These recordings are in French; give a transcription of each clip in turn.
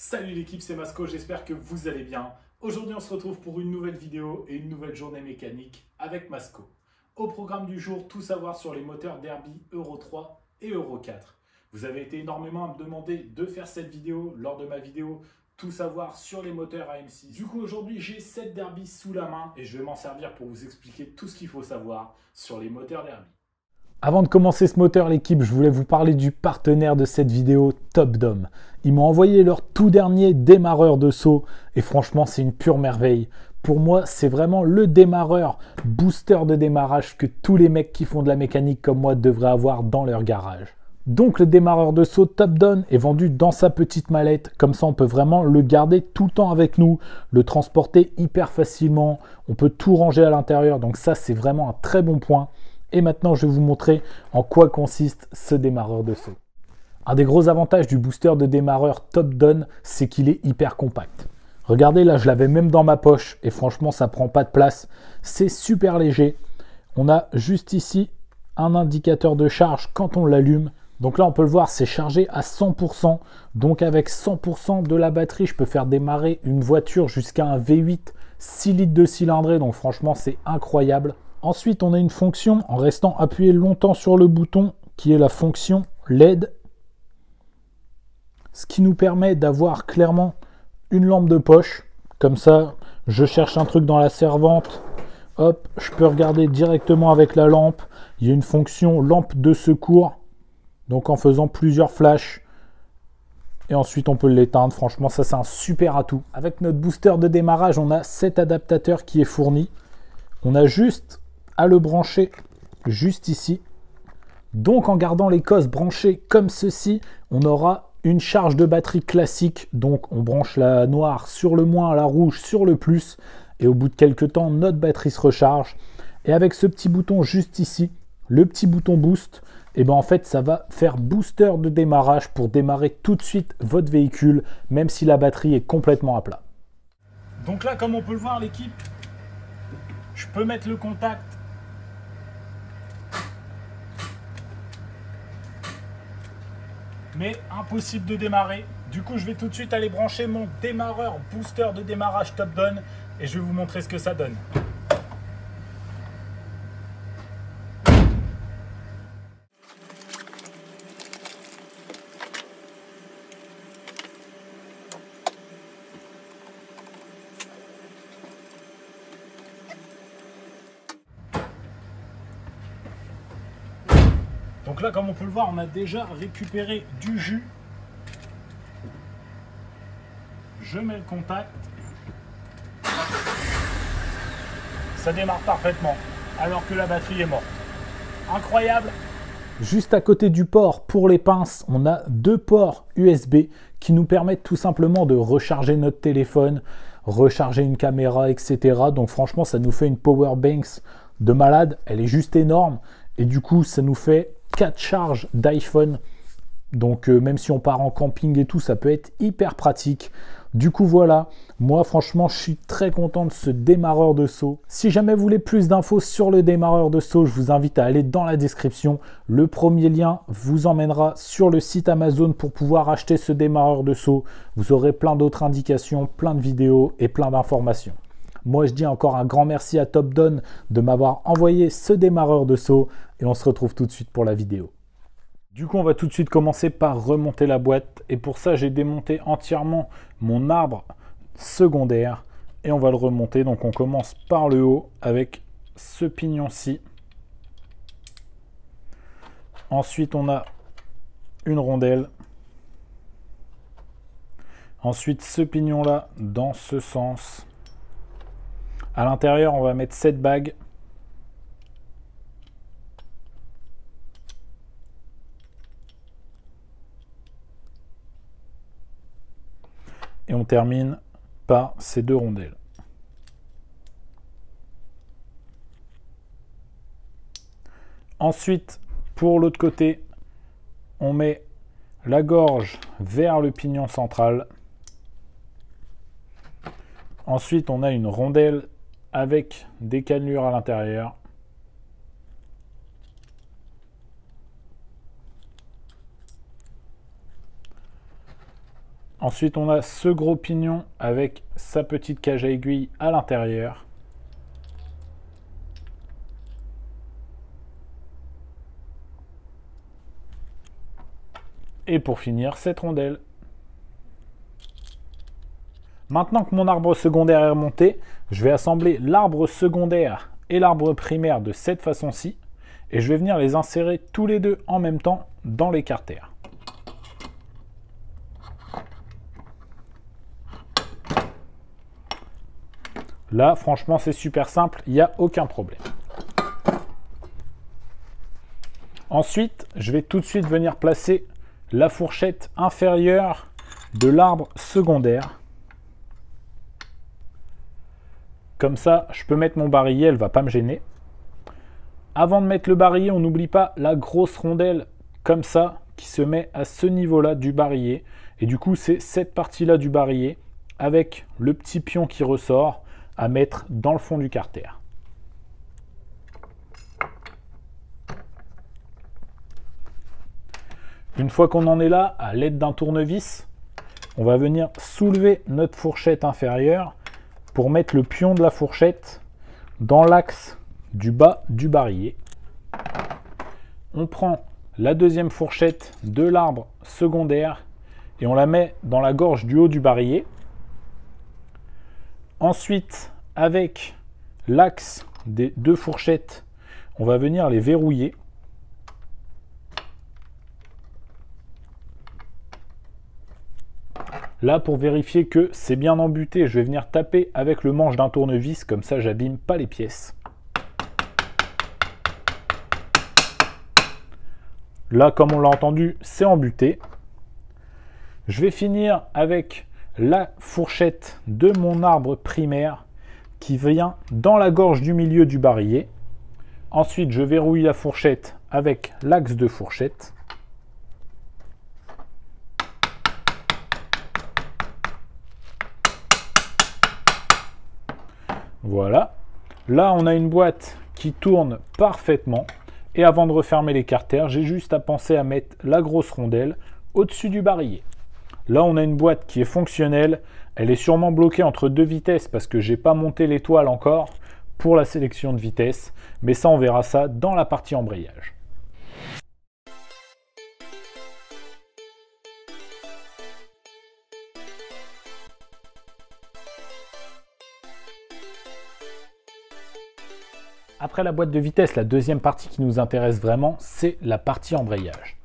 Salut l'équipe, c'est Masco, j'espère que vous allez bien. Aujourd'hui on se retrouve pour une nouvelle vidéo et une nouvelle journée mécanique avec Masco. Au programme du jour, tout savoir sur les moteurs Derby Euro 3 et Euro 4. Vous avez été énormément à me demander de faire cette vidéo lors de ma vidéo tout savoir sur les moteurs AM6. Du coup aujourd'hui j'ai 7 Derby sous la main et je vais m'en servir pour vous expliquer tout ce qu'il faut savoir sur les moteurs Derby. Avant de commencer ce moteur, l'équipe, je voulais vous parler du partenaire de cette vidéo, Topdome. Ils m'ont envoyé leur tout dernier démarreur de saut et franchement, c'est une pure merveille. Pour moi, c'est vraiment le démarreur, booster de démarrage que tous les mecs qui font de la mécanique comme moi devraient avoir dans leur garage. Donc le démarreur de saut Topdome est vendu dans sa petite mallette, comme ça on peut vraiment le garder tout le temps avec nous, le transporter hyper facilement, on peut tout ranger à l'intérieur, donc ça c'est vraiment un très bon point. Et maintenant, je vais vous montrer en quoi consiste ce démarreur de saut. Un des gros avantages du booster de démarreur Topdome, c'est qu'il est hyper compact. Regardez, là, je l'avais même dans ma poche et franchement, ça prend pas de place. C'est super léger. On a juste ici un indicateur de charge quand on l'allume. Donc là, on peut le voir, c'est chargé à 100%. Donc avec 100% de la batterie, je peux faire démarrer une voiture jusqu'à un V8, 6 litres de cylindrée. Donc franchement, c'est incroyable. Ensuite, on a une fonction en restant appuyé longtemps sur le bouton qui est la fonction LED. Ce qui nous permet d'avoir clairement une lampe de poche. Comme ça, je cherche un truc dans la servante. Hop, je peux regarder directement avec la lampe. Il y a une fonction lampe de secours. Donc en faisant plusieurs flashs. Et ensuite, on peut l'éteindre. Franchement, ça, c'est un super atout. Avec notre booster de démarrage, on a cet adaptateur qui est fourni. On a juste à le brancher juste ici. Donc en gardant les cosses branchées comme ceci, on aura une charge de batterie classique. Donc on branche la noire sur le moins, la rouge sur le plus. Et au bout de quelques temps, notre batterie se recharge. Et avec ce petit bouton juste ici, le petit bouton boost, et ben en fait ça va faire booster de démarrage pour démarrer tout de suite votre véhicule, même si la batterie est complètement à plat. Donc là, comme on peut le voir l'équipe, je peux mettre le contact. Mais impossible de démarrer. Du coup, je vais tout de suite aller brancher mon démarreur booster de démarrage Topdome et je vais vous montrer ce que ça donne. Donc là, comme on peut le voir, on a déjà récupéré du jus. Je mets le contact. Ça démarre parfaitement, alors que la batterie est morte. Incroyable! Juste à côté du port pour les pinces, on a deux ports USB qui nous permettent tout simplement de recharger notre téléphone, recharger une caméra, etc. Donc franchement, ça nous fait une power banks de malade. Elle est juste énorme. Et du coup, ça nous fait 4 charges d'iPhone. Donc même si on part en camping et tout, ça peut être hyper pratique. Du coup voilà, moi franchement je suis très content de ce démarreur de saut. Si jamais vous voulez plus d'infos sur le démarreur de saut, je vous invite à aller dans la description. Le premier lien vous emmènera sur le site Amazon pour pouvoir acheter ce démarreur de saut. Vous aurez plein d'autres indications, plein de vidéos et plein d'informations. Moi je dis encore un grand merci à Topdome de m'avoir envoyé ce démarreur de saut et on se retrouve tout de suite pour la vidéo. Du coup, on va tout de suite commencer par remonter la boîte. Et pour ça, j'ai démonté entièrement mon arbre secondaire. Et on va le remonter. Donc, on commence par le haut avec ce pignon-ci. Ensuite, on a une rondelle. Ensuite, ce pignon-là dans ce sens. À l'intérieur, on va mettre cette bague. Et on termine par ces deux rondelles. Ensuite, pour l'autre côté, on met la gorge vers le pignon central. Ensuite, on a une rondelle avec des cannelures à l'intérieur. Ensuite, on a ce gros pignon avec sa petite cage à aiguille à l'intérieur. Et pour finir, cette rondelle. Maintenant que mon arbre secondaire est remonté, je vais assembler l'arbre secondaire et l'arbre primaire de cette façon-ci. Et je vais venir les insérer tous les deux en même temps dans l'écartère. Là, franchement, c'est super simple, il n'y a aucun problème. Ensuite, je vais tout de suite venir placer la fourchette inférieure de l'arbre secondaire. Comme ça, je peux mettre mon barillet, elle ne va pas me gêner. Avant de mettre le barillet, on n'oublie pas la grosse rondelle comme ça qui se met à ce niveau-là du barillet. Et du coup, c'est cette partie-là du barillet avec le petit pion qui ressort à mettre dans le fond du carter. Une fois qu'on en est là, à l'aide d'un tournevis, on va venir soulever notre fourchette inférieure pour mettre le pion de la fourchette dans l'axe du bas du barillet. On prend la deuxième fourchette de l'arbre secondaire et on la met dans la gorge du haut du barillet. Ensuite, avec l'axe des deux fourchettes, on va venir les verrouiller. Là, pour vérifier que c'est bien embuté, je vais venir taper avec le manche d'un tournevis, comme ça j'abîme pas les pièces. Là, comme on l'a entendu, c'est embuté. Je vais finir avec la fourchette de mon arbre primaire qui vient dans la gorge du milieu du barillet. Ensuite, je verrouille la fourchette avec l'axe de fourchette. Voilà. Là, on a une boîte qui tourne parfaitement. Et avant de refermer les carters, j'ai juste à penser à mettre la grosse rondelle au-dessus du barillet. Là, on a une boîte qui est fonctionnelle. Elle est sûrement bloquée entre deux vitesses parce que j'ai pas monté l'étoile encore pour la sélection de vitesse. Mais ça, on verra ça dans la partie embrayage. Après la boîte de vitesse, la deuxième partie qui nous intéresse vraiment, c'est la partie embrayage.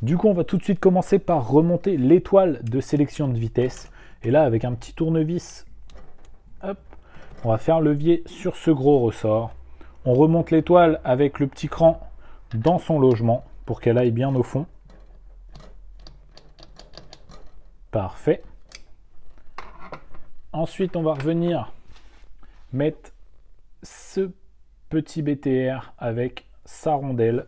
Du coup, on va tout de suite commencer par remonter l'étoile de sélection de vitesse. Et là, avec un petit tournevis, hop, on va faire levier sur ce gros ressort. On remonte l'étoile avec le petit cran dans son logement pour qu'elle aille bien au fond. Parfait. Ensuite, on va revenir mettre ce petit BTR avec sa rondelle.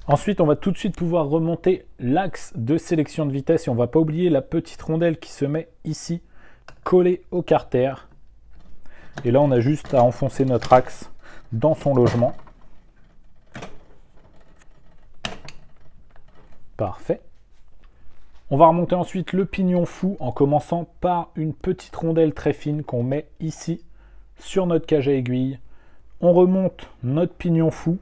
Ensuite, on va tout de suite pouvoir remonter l'axe de sélection de vitesse et on ne va pas oublier la petite rondelle qui se met ici, collée au carter. Et là, on a juste à enfoncer notre axe dans son logement. Parfait. On va remonter ensuite le pignon fou en commençant par une petite rondelle très fine qu'on met ici sur notre cage à aiguille. On remonte notre pignon fou.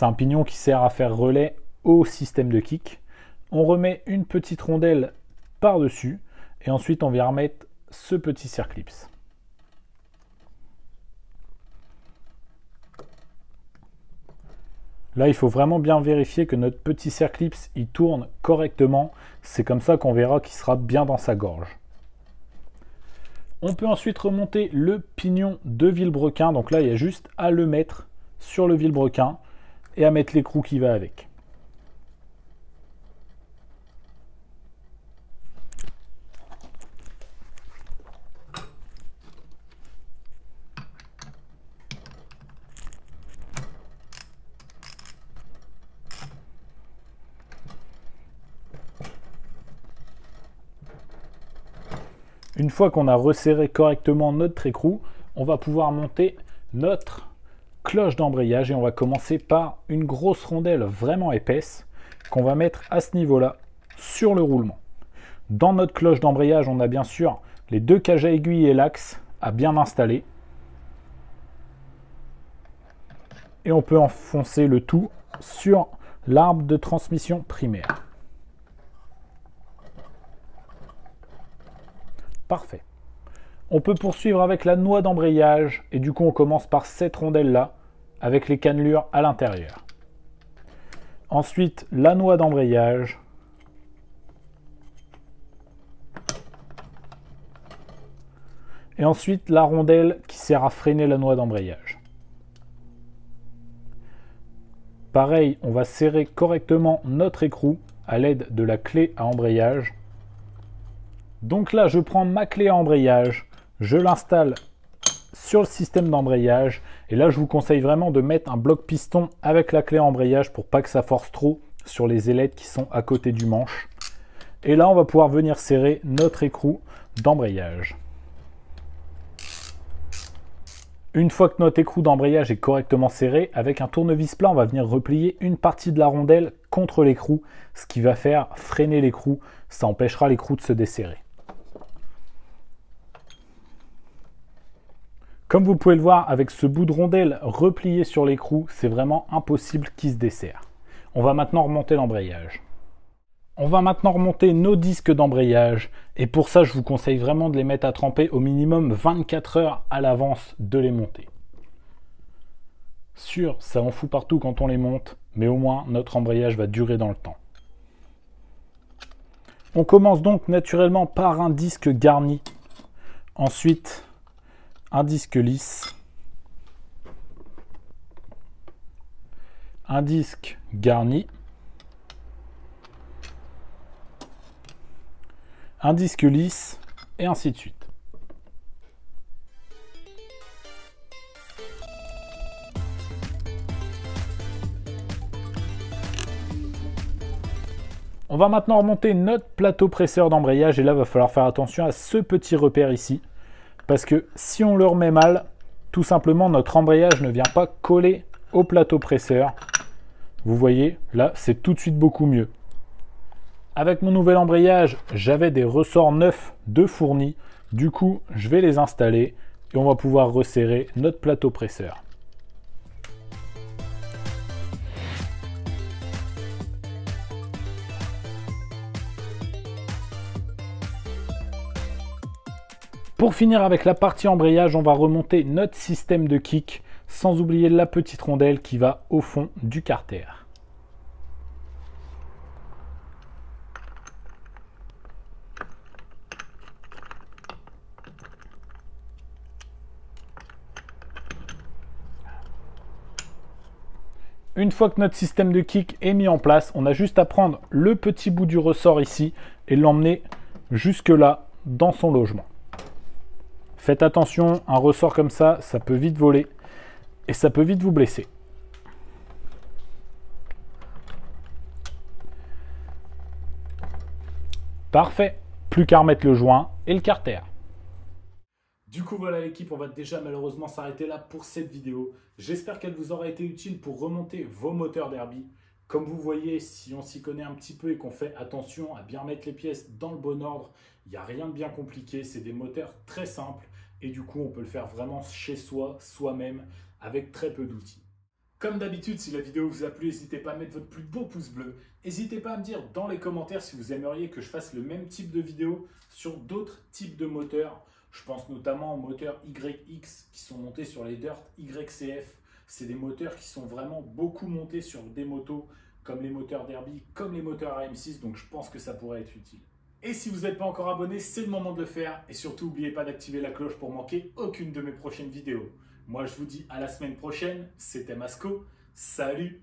C'est un pignon qui sert à faire relais au système de kick. On remet une petite rondelle par-dessus et ensuite on vient remettre ce petit circlips. Là, il faut vraiment bien vérifier que notre petit circlips il tourne correctement. C'est comme ça qu'on verra qu'il sera bien dans sa gorge. On peut ensuite remonter le pignon de vilebrequin. Donc là, il y a juste à le mettre sur le vilebrequin et à mettre l'écrou qui va avec. Une fois qu'on a resserré correctement notre écrou, on va pouvoir monter notre cloche d'embrayage et on va commencer par une grosse rondelle vraiment épaisse qu'on va mettre à ce niveau-là sur le roulement. Dans notre cloche d'embrayage, on a bien sûr les deux cages à aiguille et l'axe à bien installer. Et on peut enfoncer le tout sur l'arbre de transmission primaire. Parfait. On peut poursuivre avec la noix d'embrayage et du coup on commence par cette rondelle là avec les cannelures à l'intérieur. Ensuite la noix d'embrayage. Et ensuite la rondelle qui sert à freiner la noix d'embrayage. Pareil, on va serrer correctement notre écrou à l'aide de la clé à embrayage. Donc là, je prends ma clé à embrayage, je l'installe sur le système d'embrayage. Et là, je vous conseille vraiment de mettre un bloc piston avec la clé à embrayage pour pas que ça force trop sur les ailettes qui sont à côté du manche. Et là, on va pouvoir venir serrer notre écrou d'embrayage. Une fois que notre écrou d'embrayage est correctement serré, avec un tournevis plat, on va venir replier une partie de la rondelle contre l'écrou, ce qui va faire freiner l'écrou. Ça empêchera l'écrou de se desserrer. Comme vous pouvez le voir, avec ce bout de rondelle replié sur l'écrou, c'est vraiment impossible qu'il se desserre. On va maintenant remonter l'embrayage. On va maintenant remonter nos disques d'embrayage et pour ça, je vous conseille vraiment de les mettre à tremper au minimum 24 heures à l'avance de les monter. Sûr, ça en fout partout quand on les monte, mais au moins notre embrayage va durer dans le temps. On commence donc naturellement par un disque garni, ensuite un disque lisse, un disque garni, un disque lisse, et ainsi de suite. On va maintenant remonter notre plateau presseur d'embrayage, et là, il va falloir faire attention à ce petit repère ici, parce que si on le remet mal, tout simplement, notre embrayage ne vient pas coller au plateau presseur. Vous voyez, là, c'est tout de suite beaucoup mieux. Avec mon nouvel embrayage, j'avais des ressorts neufs de fournis. Du coup, je vais les installer et on va pouvoir resserrer notre plateau presseur. Pour finir avec la partie embrayage, on va remonter notre système de kick, sans oublier la petite rondelle qui va au fond du carter. Une fois que notre système de kick est mis en place, on a juste à prendre le petit bout du ressort ici et l'emmener jusque là dans son logement. Faites attention, un ressort comme ça peut vite voler et ça peut vite vous blesser. Parfait, plus qu'à remettre le joint et le carter. Du coup voilà l'équipe, on va déjà malheureusement s'arrêter là pour cette vidéo. J'espère qu'elle vous aura été utile pour remonter vos moteurs Derby. Comme vous voyez, si on s'y connaît un petit peu et qu'on fait attention à bien mettre les pièces dans le bon ordre, il n'y a rien de bien compliqué, c'est des moteurs très simples et du coup on peut le faire vraiment chez soi, soi-même, avec très peu d'outils. Comme d'habitude, si la vidéo vous a plu, n'hésitez pas à mettre votre plus beau pouce bleu. N'hésitez pas à me dire dans les commentaires si vous aimeriez que je fasse le même type de vidéo sur d'autres types de moteurs. Je pense notamment aux moteurs YX qui sont montés sur les Dirt YCF. C'est des moteurs qui sont vraiment beaucoup montés sur des motos comme les moteurs Derby, comme les moteurs AM6. Donc je pense que ça pourrait être utile. Et si vous n'êtes pas encore abonné, c'est le moment de le faire. Et surtout, n'oubliez pas d'activer la cloche pour manquer aucune de mes prochaines vidéos. Moi, je vous dis à la semaine prochaine. C'était Masco. Salut!